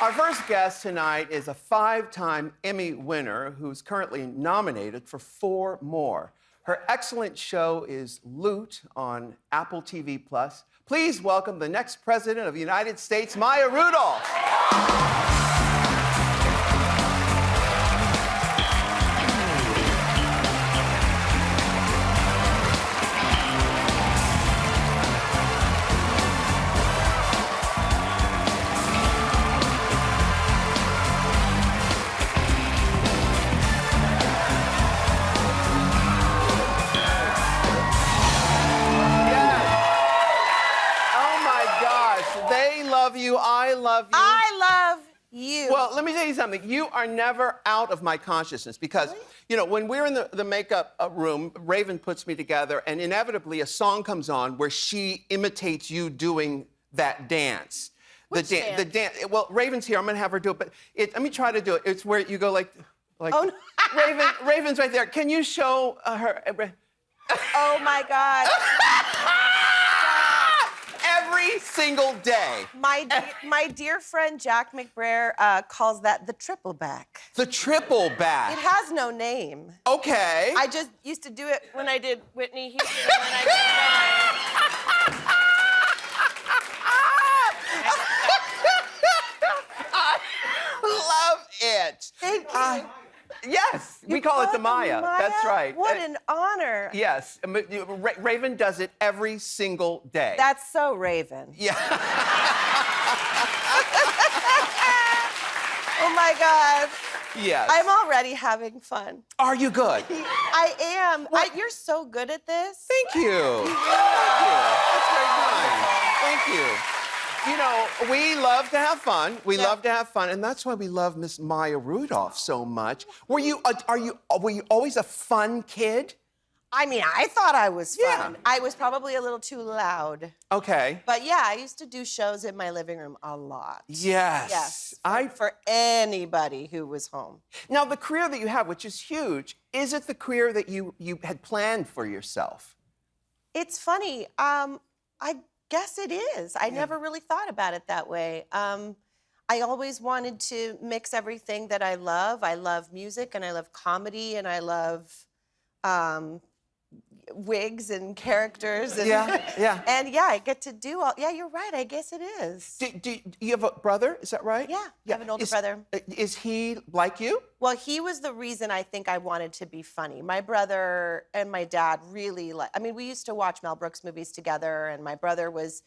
Our first guest tonight is a 5-time Emmy winner who's currently nominated for 4 more. Her excellent show is Loot on Apple TV+. Please welcome the next president of the United States, Maya Rudolph. You, I love you. I love you. Well, let me tell you something. You are never out of my consciousness because, you know, when we're in the makeup room, Raven puts me together, and inevitably a song comes on where she imitates you doing that dance. Which dance? The dance. Well, Raven's here. I'm going to have her do it, but let me try to do it. It's where you go like oh, no. Raven's right there. Can you show her? Oh, my God. Every single day. My dear friend Jack McBrayer calls that the triple back. The triple back. It has no name. Okay. I just used to do it when I did Whitney Houston and when I did I love it. Thank you. Yes, we call it the Maya. That's right. What an honor. Yes, Raven does it every single day. That's so Raven. Yeah. Oh my God. Yes. I'm already having fun. Are you good? I am. You're so good at this. Thank you. Thank you. That's very kind. Thank you. You know, we love to have fun. We love to have fun, and that's why we love Miss Maya Rudolph so much. Were you always a fun kid? I mean, I thought I was fun. Yeah. I was probably a little too loud. Okay. But yeah, I used to do shows in my living room a lot. Yes. Yes. For anybody who was home. Now, the career that you have, which is huge, is it the career that you had planned for yourself? It's funny. I guess it is. I never really thought about it that way. I always wanted to mix everything that I love. I love music, and I love comedy, and I love wigs and characters. And, yeah. And yeah, I get to do all. Yeah, you're right. I guess it is. Do you have a brother? Is that right? Yeah, I have an older brother. Is he like you? Well, he was the reason I think I wanted to be funny. My brother and my dad really we used to watch Mel Brooks movies together, and my brother was,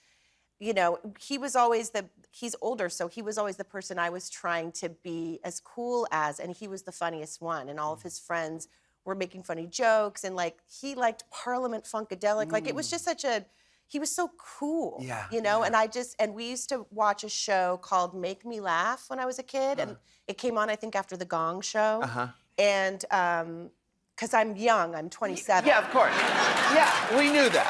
you know, he's older, so he was always the person I was trying to be as cool as, and he was the funniest one, and all of his friends were making funny jokes, and he liked Parliament Funkadelic. Like, it was just he was so cool, you know? And and we used to watch a show called Make Me Laugh when I was a kid, and it came on, I think, after the Gong Show. And, because I'm young, I'm 27. Yeah, of course. Yeah, we knew that,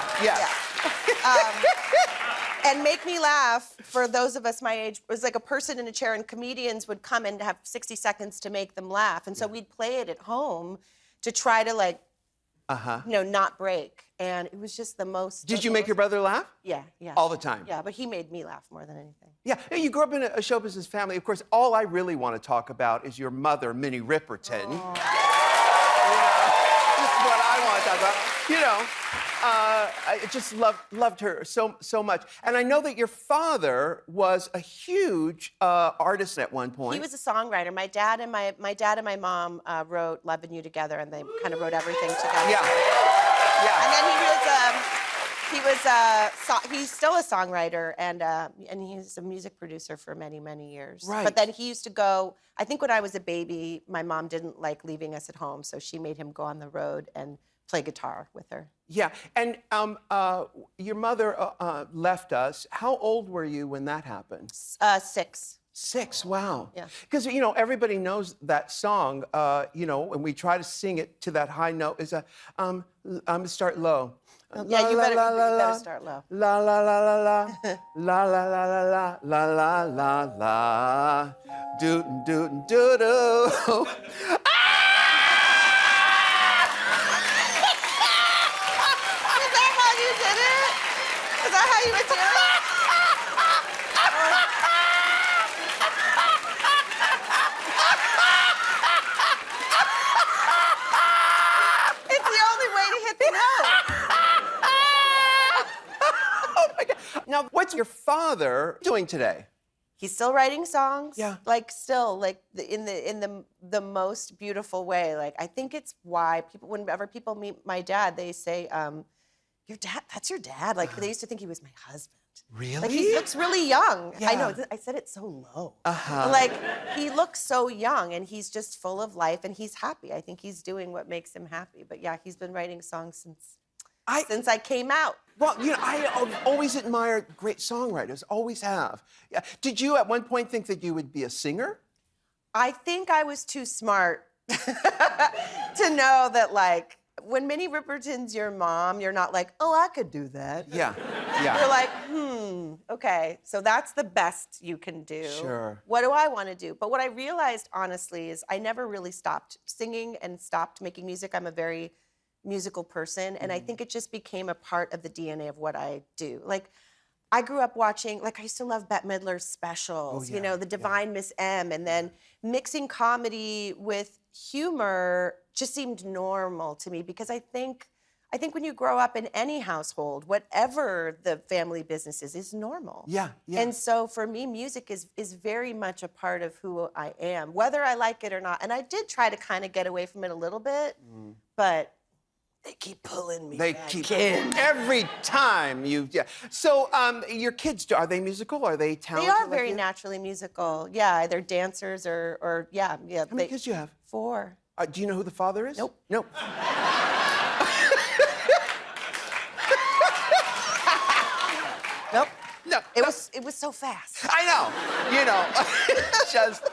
And Make Me Laugh, for those of us my age, was like a person in a chair, and comedians would come and have 60 seconds to make them laugh. And so we'd play it at home to try to you know, not break. And it was just the most... Did you make your brother laugh? Yeah. All the time? Yeah, but he made me laugh more than anything. Yeah, you grew up in a show business family. Of course, all I really want to talk about is your mother, Minnie Riperton. Oh. This is what I want to talk about. You know, I just loved her so much. And I know that your father was a huge artist at one point. He was a songwriter. My dad and my mom wrote "Lovin' You" together, and they kind of wrote everything together. Yeah. And then he's still a songwriter, and he's a music producer for many, many years. Right. But then he used to go. I think when I was a baby, my mom didn't like leaving us at home, so she made him go on the road and play guitar with her. Yeah, and your mother left us. How old were you when that happened? 6. 6, wow. Yeah. Because, you know, everybody knows that song, you know, when we try to sing it to that high note, is I'm gonna start low. Yeah, you better start low. La la la la la, la la la la la la la la, doo doo doo doo. Is that how you would do it? your father doing today? He's still writing songs. Yeah. Like still, like in the most beautiful way. Like I think it's why whenever people meet my dad, they say, "Your dad? That's your dad?" Like they used to think he was my husband. Really? Like he looks really young. Yeah. I know. I said it so low. Uh-huh. Like he looks so young, and he's just full of life, and he's happy. I think he's doing what makes him happy. But yeah, he's been writing songs since I came out. Well, I always admired great songwriters, always have. Yeah. Did you at one point think that you would be a singer? I think I was too smart to know that, like, when Minnie Riperton's your mom, you're not like, oh, I could do that. Yeah, yeah. You're like, okay, so that's the best you can do. Sure. What do I want to do? But what I realized, honestly, is I never really stopped singing and stopped making music. I'm a very musical person, and I think it just became a part of the DNA of what I do. Like, I grew up watching, like, I used to love Bette Midler's specials, The Divine Miss M, and then mixing comedy with humor just seemed normal to me because I think when you grow up in any household, whatever the family business is normal. Yeah, yeah. And so for me, music is very much a part of who I am, whether I like it or not. And I did try to kind of get away from it a little bit, but they keep pulling me back in. Every time you. Yeah. So your kids, are they musical? Are they talented? They are like very you? naturally musical. Yeah, either dancers or yeah. How many kids do you have? 4. Do you know who the father is? Nope. Nope. Nope. No. It was so fast. I know. Just,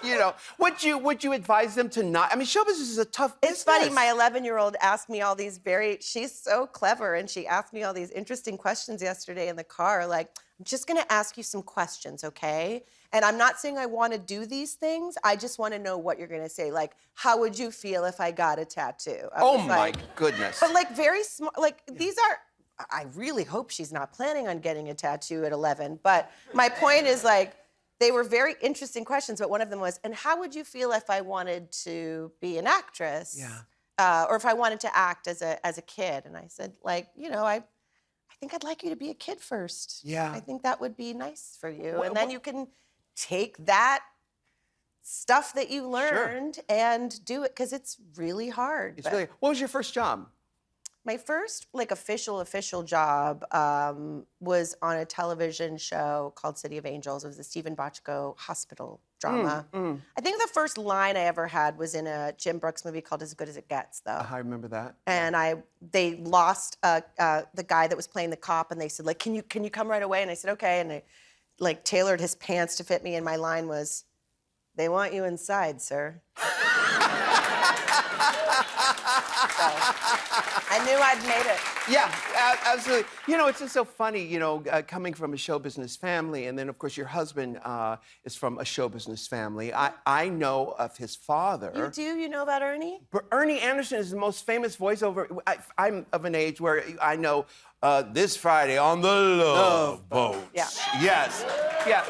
would you advise them to not? I mean, show business is a tough business. It's funny, my 11-year-old asked me all these she's so clever, and she asked me all these interesting questions yesterday in the car, like, I'm just gonna ask you some questions, okay? And I'm not saying I wanna do these things, I just wanna know what you're gonna say. Like, how would you feel if I got a tattoo? Oh my goodness. But like very small, like these are, I really hope she's not planning on getting a tattoo at 11, but my point is like, they were very interesting questions, but one of them was, and how would you feel if I wanted to be an actress? Yeah. Or if I wanted to act as a kid? And I said, like, I think I'd like you to be a kid first. Yeah. I think that would be nice for you. And then you can take that stuff that you learned and do it, because it's really hard. What was your first job? My first official job was on a television show called City of Angels. It was a Stephen Bochco hospital drama. I think the first line I ever had was in a Jim Brooks movie called As Good as It Gets, though. I remember that. And they lost the guy that was playing the cop, and they said, like, can you come right away? And I said, okay. And they like tailored his pants to fit me, and my line was, they want you inside, sir. So, I knew I'd made it. Yeah, absolutely. It's just so funny, coming from a show business family, and then, of course, your husband is from a show business family. I know of his father. You do? You know about Ernie? But Ernie Anderson is the most famous voiceover. I'm of an age where I know this Friday on the Love Boat. Yeah. Yes. Yeah.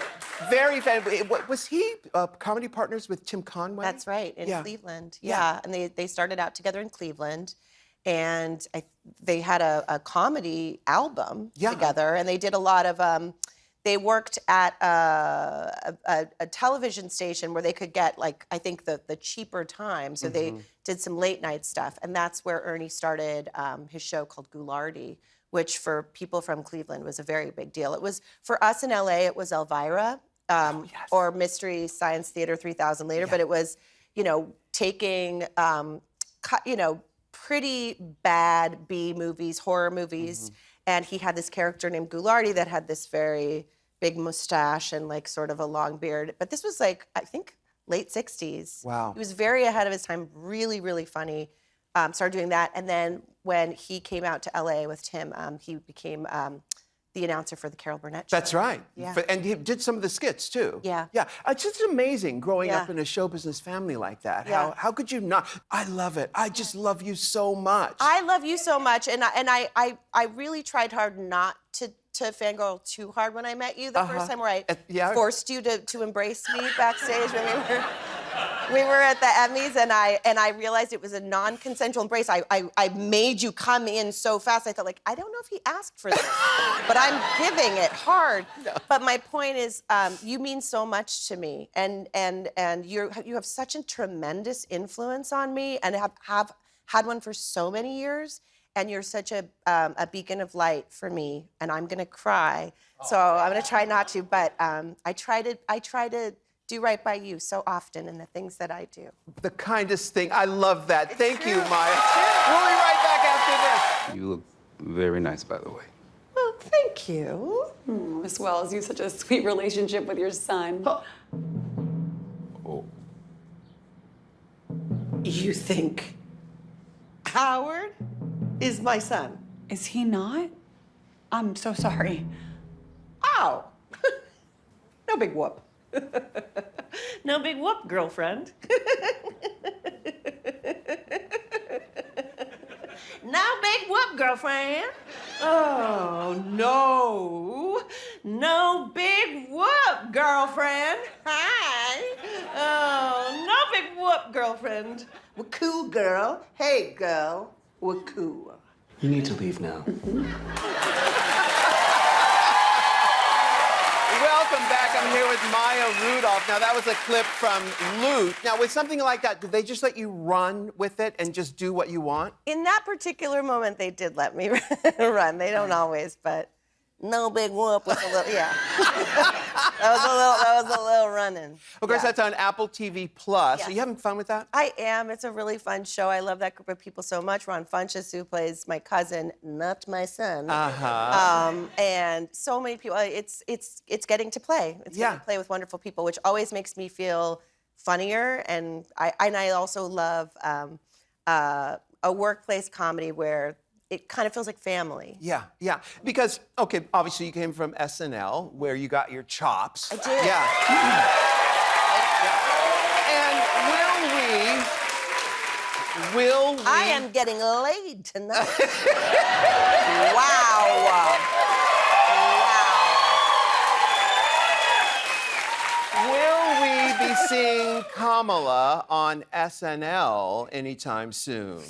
Very famous. Was he comedy partners with Tim Conway? That's right, in Cleveland. Yeah. And they started out together in Cleveland. And they had a comedy album together. And they did a lot of, they worked at a television station where they could get, like, I think the cheaper time. So they did some late night stuff. And that's where Ernie started his show called Goulardi, which for people from Cleveland was a very big deal. It was, for us in LA, it was Elvira. Or Mystery Science Theater 3000 later, but it was, taking, pretty bad B movies, horror movies, and he had this character named Goulardi that had this very big mustache and like sort of a long beard. But this was like, I think, late 60s. Wow. He was very ahead of his time, really, really funny. Started doing that, and then when he came out to LA with Tim, he became the announcer for the Carol Burnett show. That's right. Yeah. And he did some of the skits, too. Yeah. Yeah. It's just amazing growing up in a show business family like that. Yeah. How could you not? I love it. I just love you so much. I love you so much, and I really tried hard not to fangirl too hard when I met you the first time, where I forced you to embrace me backstage when we were We were at the Emmys, and I realized it was a non-consensual embrace. I made you come in so fast. I felt like, I don't know if he asked for this, but I'm giving it hard. No. But my point is, you mean so much to me, and you have such a tremendous influence on me, and have had one for so many years. And you're such a beacon of light for me, and I'm gonna cry. So I'm gonna try not to, but I try to do right by you so often in the things that I do. The kindest thing. I love that. Thank you, Maya. We'll be right back after this. You look very nice, by the way. Well, thank you. As well as you have such a sweet relationship with your son. Oh. You think Howard is my son? Is he not? I'm so sorry. Oh, no big whoop. No big whoop, girlfriend. No big whoop, girlfriend. Oh, no. No big whoop, girlfriend. Hi. Oh, no big whoop, girlfriend. We're cool, girl. Hey, girl. We're cool. You need to leave now. Welcome back. I'm here with Maya Rudolph. Now, that was a clip from Loot. Now, with something like that, do they just let you run with it and just do what you want? In that particular moment, they did let me run. They don't always, but no big whoop with a little, yeah. that was a little running. Of course, Yeah. that's on Apple TV Plus. Yes. Are you having fun with that? I am. It's a really fun show. I love that group of people so much. Ron Funches, who plays my cousin, not my son. And so many people. It's getting to play. It's getting to play with wonderful people, which always makes me feel funnier. And I also love a workplace comedy where it kind of feels like family. Yeah, yeah. Because, okay, obviously you came from SNL, where you got your chops. I did. Yeah. And will we... I am getting laid tonight. Wow. Will we be seeing Kamala on SNL anytime soon?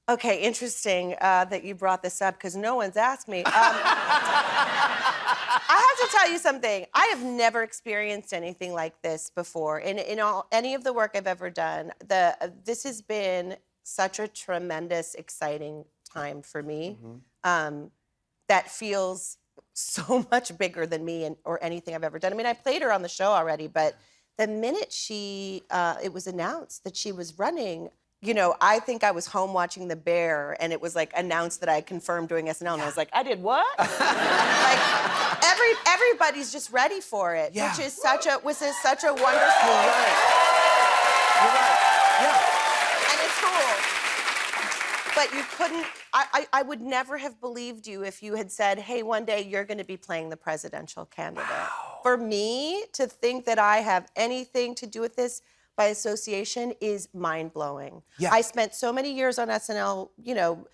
Okay, interesting that you brought this up because no one's asked me. I have to tell you something. I have never experienced anything like this before. In any of the work I've ever done, this has been such a tremendous, exciting time for me. That feels so much bigger than me or anything I've ever done. I mean, I played her on the show already, but the minute it was announced that she was running, you know, I think I was home watching The Bear, and it was like announced that I had confirmed doing SNL, and I was like, I did what? Like everybody's just ready for it, which is such a wonderful. You're right. Yeah. And it's cool. But you couldn't. I would never have believed you if you had said, hey, one day you're going to be playing the presidential candidate. Wow. For me to think that I have anything to do with this by association is mind-blowing. Yeah. I spent so many years on SNL, you know,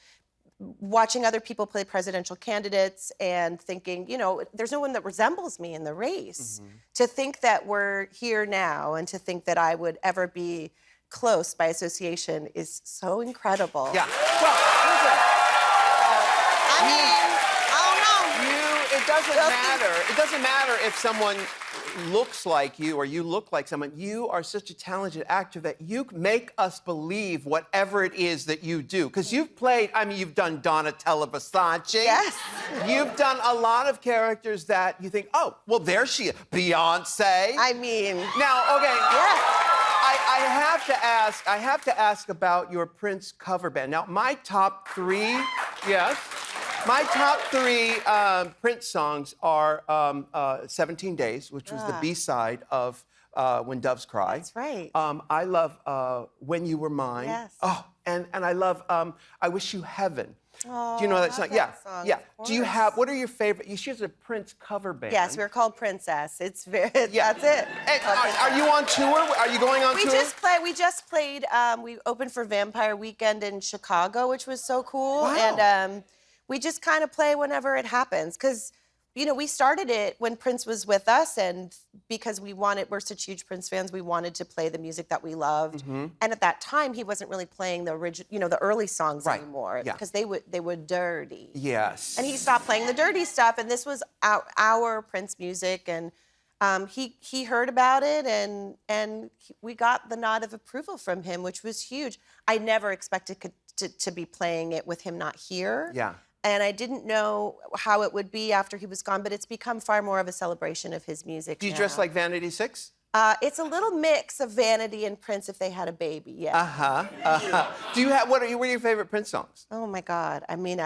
watching other people play presidential candidates and thinking, you know, there's no one that resembles me in the race. To think that we're here now and to think that I would ever be close by association is so incredible. Yeah. Well, listen. I mean, I don't know. It doesn't matter. It doesn't matter if someone looks like you or you look like someone. You are such a talented actor that you make us believe whatever it is that you do. Because you've played, I mean, you've done Donatella Versace. Yes. You've done a lot of characters that you think, oh, well, there she is. Beyonce. I mean. Now, okay. Yeah. I have to ask about your Prince cover band. Now, my top three, my top three Prince songs are 17 Days, which was the B-side of When Doves Cry. That's right. I love When You Were Mine. Yes. Oh, and I love I Wish You Heaven. Oh, do you know that I song? love that song, Yeah. of Do you course. have, what are your favorite, she has a Prince cover band. Yes, we're called Princess. It's very, that's it. And are you on tour? Are you going on tour? We just played, we opened for Vampire Weekend in Chicago, which was so cool. Wow. And we just kind of play whenever it happens. Because, you know, we started it when Prince was with us, and because we're such huge Prince fans, we wanted to play the music that we loved. And at that time, he wasn't really playing the original, you know, the early songs anymore, because they were dirty. Yes. And he stopped playing the dirty stuff, and this was our Prince music, and he heard about it, and we got the nod of approval from him, which was huge. I never expected to be playing it with him not here. Yeah. And I didn't know how it would be after he was gone, but it's become far more of a celebration of his music. Do you now. dress like Vanity Six? It's a little mix of Vanity and Prince if they had a baby, yeah. Do you have, what are your favorite Prince songs? Oh my God, I mean,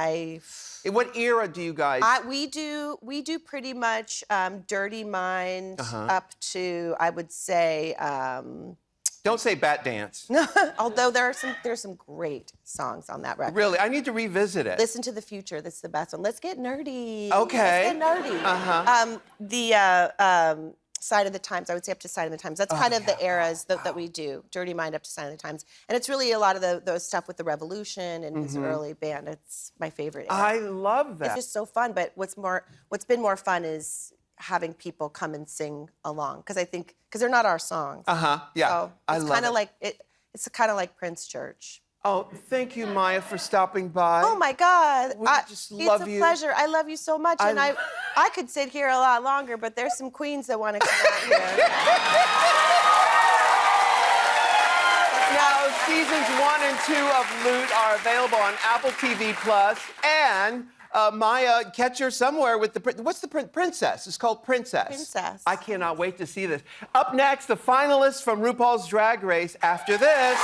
What era do you guys? we do pretty much Dirty Mind up to, I would say, Don't say Bat Dance. although there's some great songs on that record. Really, I need to revisit it. Listen to the Future. That's the best one. Let's get nerdy. Okay. Let's get nerdy. The Sign of the Times. I would say up to Sign of the Times. That's kind of the eras that we do. Dirty Mind up to Sign of the Times, and it's really a lot of those stuff with the Revolution and his early band. It's my favorite era. I love that. It's just so fun. But what's been more fun is having people come and sing along, because they're not our songs. Yeah. So I it's love kind it. of like it's kind of like Prince Church. Oh, thank you, Maya, for stopping by. Oh my God! We just love it's a you. pleasure. I love you so much, and I could sit here a lot longer, but there's some queens that want to come out here. Now, seasons 1 and 2 of Loot are available on Apple TV Plus, and Maya, catch her somewhere with what's the Princess? It's called Princess. Princess. I cannot wait to see this. Up next, the finalists from RuPaul's Drag Race. After this.